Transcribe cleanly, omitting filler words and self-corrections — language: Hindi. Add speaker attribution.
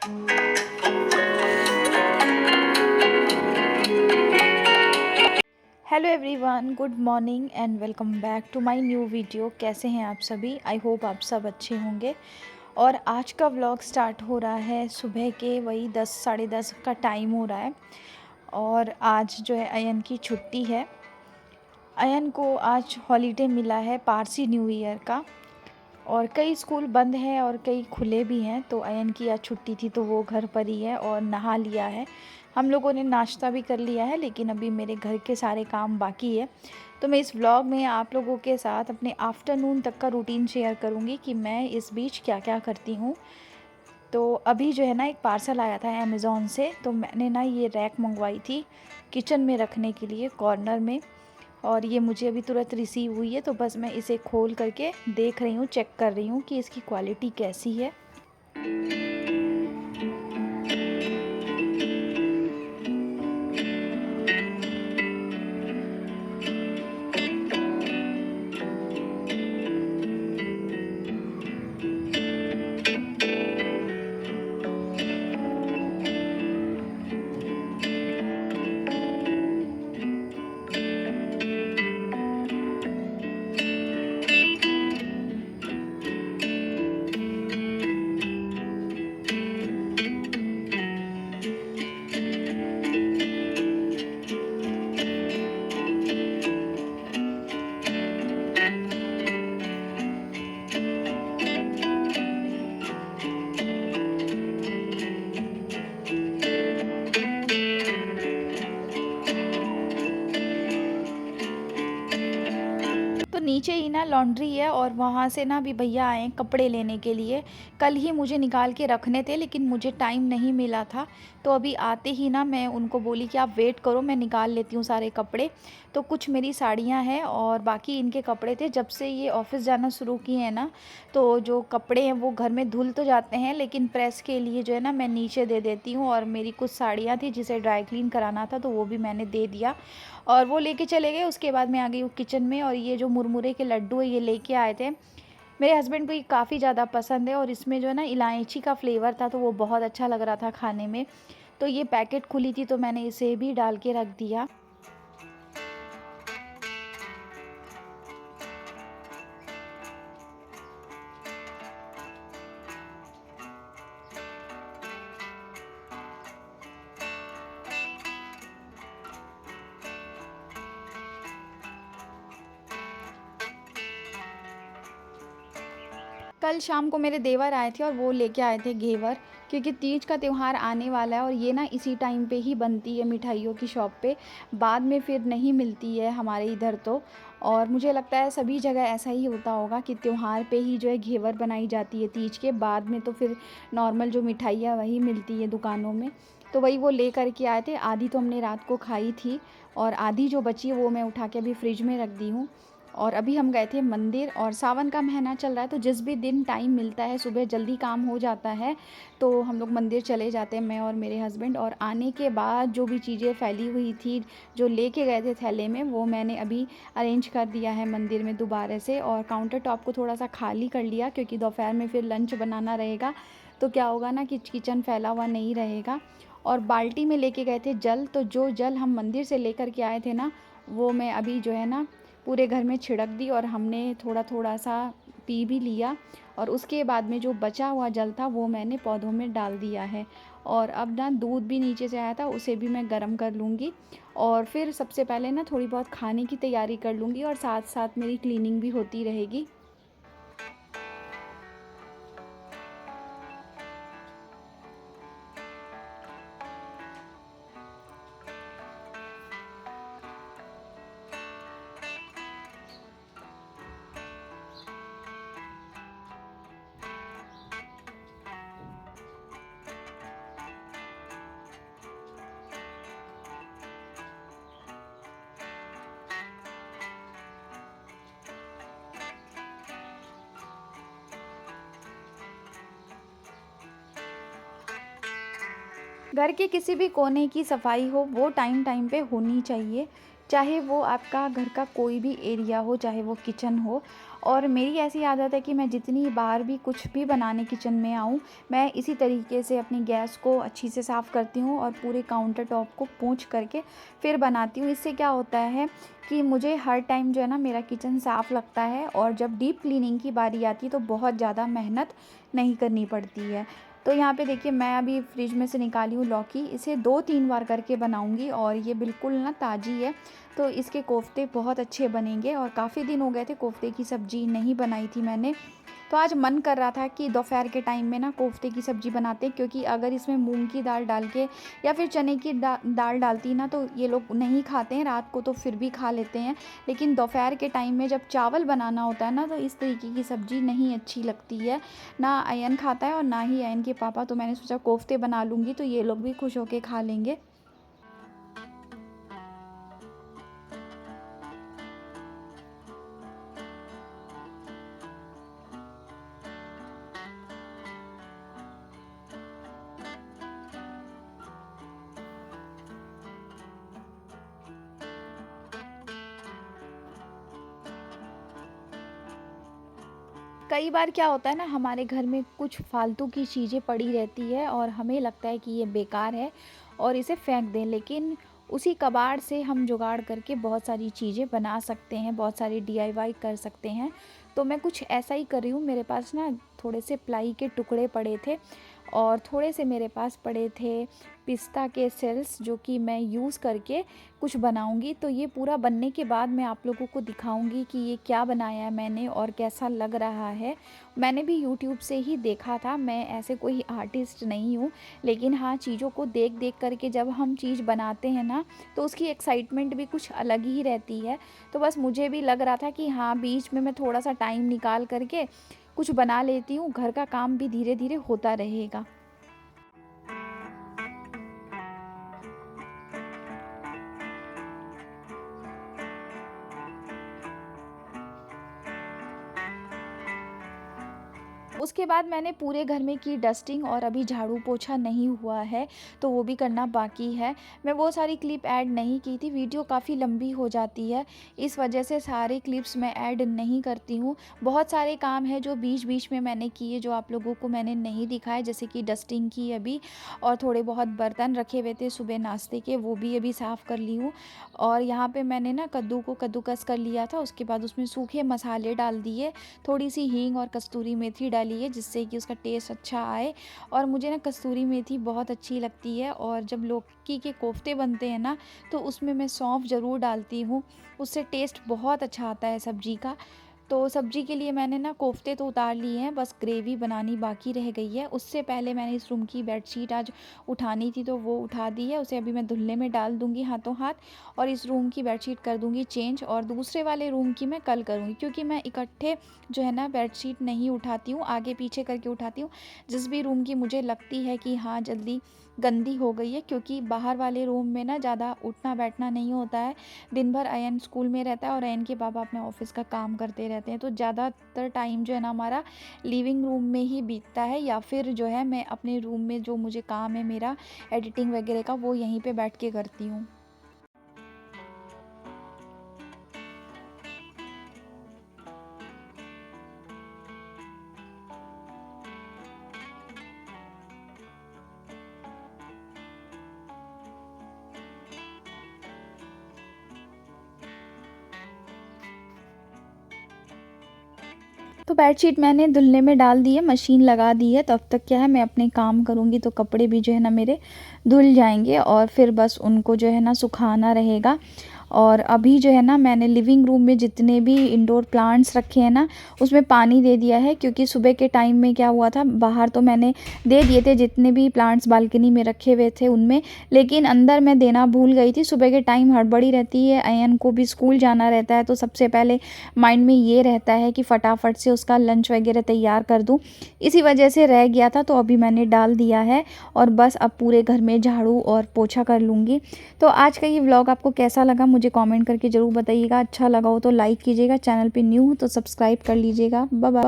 Speaker 1: Hello everyone, good morning and welcome back to my new video. कैसे हैं आप सभी? आई होप आप सब अच्छे होंगे। और आज का व्लॉग स्टार्ट हो रहा है सुबह के वही 10 साढ़े 10 का टाइम हो रहा है। और आज जो है अयन की छुट्टी है। अयन को आज हॉलीडे मिला है पारसी न्यू ईयर का। और कई स्कूल बंद हैं और कई खुले भी हैं, तो अयन की आज छुट्टी थी तो वो घर पर ही है और नहा लिया है। हम लोगों ने नाश्ता भी कर लिया है, लेकिन अभी मेरे घर के सारे काम बाकी है। तो मैं इस व्लॉग में आप लोगों के साथ अपने आफ्टरनून तक का रूटीन शेयर करूँगी कि मैं इस बीच क्या क्या करती हूँ। तो अभी जो है ना, एक पार्सल आया था अमेज़ॉन से, तो मैंने ना ये रैक मंगवाई थी किचन में रखने के लिए कॉर्नर में। और ये मुझे अभी तुरंत रिसीव हुई है, तो बस मैं इसे खोल करके देख रही हूँ, चेक कर रही हूँ कि इसकी क्वालिटी कैसी है। तो नीचे ही ना लॉन्ड्री है और वहाँ से ना अभी भैया आए हैं कपड़े लेने के लिए। कल ही मुझे निकाल के रखने थे, लेकिन मुझे टाइम नहीं मिला था। तो अभी आते ही ना मैं उनको बोली कि आप वेट करो, मैं निकाल लेती हूँ सारे कपड़े। तो कुछ मेरी साड़ियाँ हैं और बाकी इनके कपड़े थे। जब से ये ऑफ़िस जाना शुरू किए हैं ना, तो जो कपड़े हैं वो घर में धुल तो जाते हैं, लेकिन प्रेस के लिए जो है ना मैं नीचे दे देती हूँ। और मेरी कुछ साड़ियाँ थी जिसे ड्राई क्लीन कराना था, तो वो भी मैंने दे दिया और वो लेके चले गए। उसके बाद मैं आ गई हूँ किचन में, और ये जो मुरमुरे के लड्डू है ये लेके आए थे। मेरे हस्बैंड को ये काफ़ी ज़्यादा पसंद है और इसमें जो है ना इलायची का फ्लेवर था, तो वो बहुत अच्छा लग रहा था खाने में। तो ये पैकेट खुली थी तो मैंने इसे भी डाल के रख दिया। कल शाम को मेरे देवर आए थे और वो लेके आए थे घेवर, क्योंकि तीज का त्यौहार आने वाला है और ये ना इसी टाइम पे ही बनती है मिठाइयों की शॉप पे। बाद में फिर नहीं मिलती है हमारे इधर तो। और मुझे लगता है सभी जगह ऐसा ही होता होगा कि त्यौहार पे ही जो है घेवर बनाई जाती है तीज के बाद में, तो फिर नॉर्मल जो मिठाइयाँ वही मिलती है दुकानों में। तो वही वो ले कर के आए थे। आधी तो हमने रात को खाई थी और आधी जो बची है वो मैं उठा के अभी फ्रिज में रख दी हूँ। और अभी हम गए थे मंदिर, और सावन का महीना चल रहा है तो जिस भी दिन टाइम मिलता है, सुबह जल्दी काम हो जाता है, तो हम लोग मंदिर चले जाते हैं, मैं और मेरे हस्बैंड। और आने के बाद जो भी चीज़ें फैली हुई थी जो लेके गए थे थैले में, वो मैंने अभी अरेंज कर दिया है मंदिर में दोबारा से। और काउंटर टॉप को थोड़ा सा खाली कर लिया, क्योंकि दोपहर में फिर लंच बनाना रहेगा, तो क्या होगा ना कि किचन फैला हुआ नहीं रहेगा। और बाल्टी में लेके गए थे जल, तो जो जल हम मंदिर से लेकर के आए थे ना, वो मैं अभी जो है ना पूरे घर में छिड़क दी और हमने थोड़ा थोड़ा सा पी भी लिया। और उसके बाद में जो बचा हुआ जल था वो मैंने पौधों में डाल दिया है। और अब ना दूध भी नीचे से आया था, उसे भी मैं गर्म कर लूँगी। और फिर सबसे पहले ना थोड़ी बहुत खाने की तैयारी कर लूँगी और साथ साथ मेरी क्लीनिंग भी होती रहेगी। घर के किसी भी कोने की सफाई हो, वो टाइम टाइम पे होनी चाहिए। चाहे वो आपका घर का कोई भी एरिया हो, चाहे वो किचन हो। और मेरी ऐसी आदत है कि मैं जितनी बार भी कुछ भी बनाने किचन में आऊँ, मैं इसी तरीके से अपनी गैस को अच्छी से साफ़ करती हूँ और पूरे काउंटर टॉप को पोंछ करके फिर बनाती हूँ। इससे क्या होता है कि मुझे हर टाइम जो है ना मेरा किचन साफ़ लगता है, और जब डीप क्लीनिंग की बारी आती है तो बहुत ज़्यादा मेहनत नहीं करनी पड़ती है। तो यहाँ पे देखिए, मैं अभी फ्रिज में से निकाली हूँ लौकी, इसे 2-3 बार करके बनाऊँगी और ये बिल्कुल ना ताज़ी है, तो इसके कोफ्ते बहुत अच्छे बनेंगे। और काफ़ी दिन हो गए थे कोफ्ते की सब्ज़ी नहीं बनाई थी मैंने, तो आज मन कर रहा था कि दोपहर के टाइम में ना कोफ्ते की सब्ज़ी बनाते हैं, क्योंकि अगर इसमें मूंग की दाल डाल के या फिर चने की दाल डालती ना तो ये लोग नहीं खाते हैं, रात को तो फिर भी खा लेते हैं, लेकिन दोपहर के टाइम में जब चावल बनाना होता है ना तो इस तरीके की सब्ज़ी नहीं अच्छी लगती है। ना अयन खाता है और ना ही अयन के पापा, तो मैंने सोचा कोफ्ते बना लूँगी तो ये लोग भी खुश होके खा लेंगे। कई बार क्या होता है ना, हमारे घर में कुछ फालतू की चीज़ें पड़ी रहती है और हमें लगता है कि ये बेकार है और इसे फेंक दें, लेकिन उसी कबाड़ से हम जुगाड़ करके बहुत सारी चीज़ें बना सकते हैं, बहुत सारी डीआईवाई कर सकते हैं। तो मैं कुछ ऐसा ही कर रही हूँ। मेरे पास ना थोड़े से प्लाई के टुकड़े पड़े थे और थोड़े से मेरे पास पड़े थे पिस्ता के सेल्स, जो कि मैं यूज़ करके कुछ बनाऊंगी। तो ये पूरा बनने के बाद मैं आप लोगों को दिखाऊंगी कि ये क्या बनाया है मैंने और कैसा लग रहा है। मैंने भी यूट्यूब से ही देखा था, मैं ऐसे कोई आर्टिस्ट नहीं हूँ, लेकिन हाँ, चीज़ों को देख देख करके जब हम चीज़ बनाते हैं ना तो उसकी एक्साइटमेंट भी कुछ अलग ही रहती है। तो बस मुझे भी लग रहा था कि हाँ, बीच में मैं थोड़ा सा टाइम निकाल करके कुछ बना लेती हूँ, घर का काम भी धीरे धीरे होता रहेगा। उसके बाद मैंने पूरे घर में की डस्टिंग, और अभी झाड़ू पोछा नहीं हुआ है तो वो भी करना बाकी है। मैं वो सारी क्लिप ऐड नहीं की थी, वीडियो काफ़ी लंबी हो जाती है, इस वजह से सारे क्लिप्स मैं ऐड नहीं करती हूँ। बहुत सारे काम हैं जो बीच बीच में मैंने किए, जो आप लोगों को मैंने नहीं दिखाए, जैसे कि डस्टिंग की अभी, और थोड़े बहुत बर्तन रखे हुए थे सुबह नाश्ते के, वो भी अभी साफ़ कर ली हूँ। और यहाँ पे मैंने ना कद्दू को कद्दूकस कर लिया था, उसके बाद उसमें सूखे मसाले डाल दिए, थोड़ी सी हींग और कस्तूरी मेथी डाली है जिससे कि उसका टेस्ट अच्छा आए। और मुझे ना कस्तूरी मेथी बहुत अच्छी लगती है, और जब लौकी के कोफ्ते बनते हैं ना तो उसमें मैं सौंफ ज़रूर डालती हूँ, उससे टेस्ट बहुत अच्छा आता है सब्ज़ी का। तो सब्ज़ी के लिए मैंने ना कोफ्ते तो उतार लिए हैं, बस ग्रेवी बनानी बाकी रह गई है। उससे पहले मैंने इस रूम की बेडशीट आज उठानी थी तो वो उठा दी है, उसे अभी मैं धुलने में डाल दूँगी हाथों हाथ, और इस रूम की बेडशीट कर दूँगी चेंज, और दूसरे वाले रूम की मैं कल करूँगी, क्योंकि मैं इकट्ठे जो है ना बेडशीट नहीं उठाती हूँ, आगे पीछे करके उठाती हूँ। जिस भी रूम की मुझे लगती है कि हाँ, जल्दी गंदी हो गई है, क्योंकि बाहर वाले रूम में ना ज़्यादा उठना बैठना नहीं होता है। दिन भर अयन स्कूल में रहता है और अयन के पापा अपने ऑफिस का काम करते रहते हैं, तो ज़्यादातर टाइम जो है ना हमारा लिविंग रूम में ही बीतता है, या फिर जो है मैं अपने रूम में जो मुझे काम है मेरा एडिटिंग वगैरह का, वो यहीं पे बैठ के करती हूँ। तो बेडशीट मैंने धुलने में डाल दी है, मशीन लगा दी है, तब तक क्या है मैं अपने काम करूँगी, तो कपड़े भी जो है ना मेरे धुल जाएंगे और फिर बस उनको जो है ना सुखाना रहेगा। और अभी जो है ना मैंने लिविंग रूम में जितने भी इंडोर प्लांट्स रखे हैं ना उसमें पानी दे दिया है, क्योंकि सुबह के टाइम में क्या हुआ था, बाहर तो मैंने दे दिए थे जितने भी प्लांट्स बालकनी में रखे हुए थे उनमें, लेकिन अंदर मैं देना भूल गई थी। सुबह के टाइम हड़बड़ी रहती है, अयन को भी स्कूल जाना रहता है, तो सबसे पहले माइंड में ये रहता है कि फटाफट से उसका लंच वगैरह तैयार कर दूँ, इसी वजह से रह गया था। तो अभी मैंने डाल दिया है और बस अब पूरे घर में झाड़ू और पोछा कर लूँगी। तो आज का ये व्लॉग आपको कैसा लगा मुझे कमेंट करके ज़रूर बताइएगा। अच्छा लगा हो तो लाइक कीजिएगा, चैनल पे न्यू हो तो सब्सक्राइब कर लीजिएगा। Bye bye.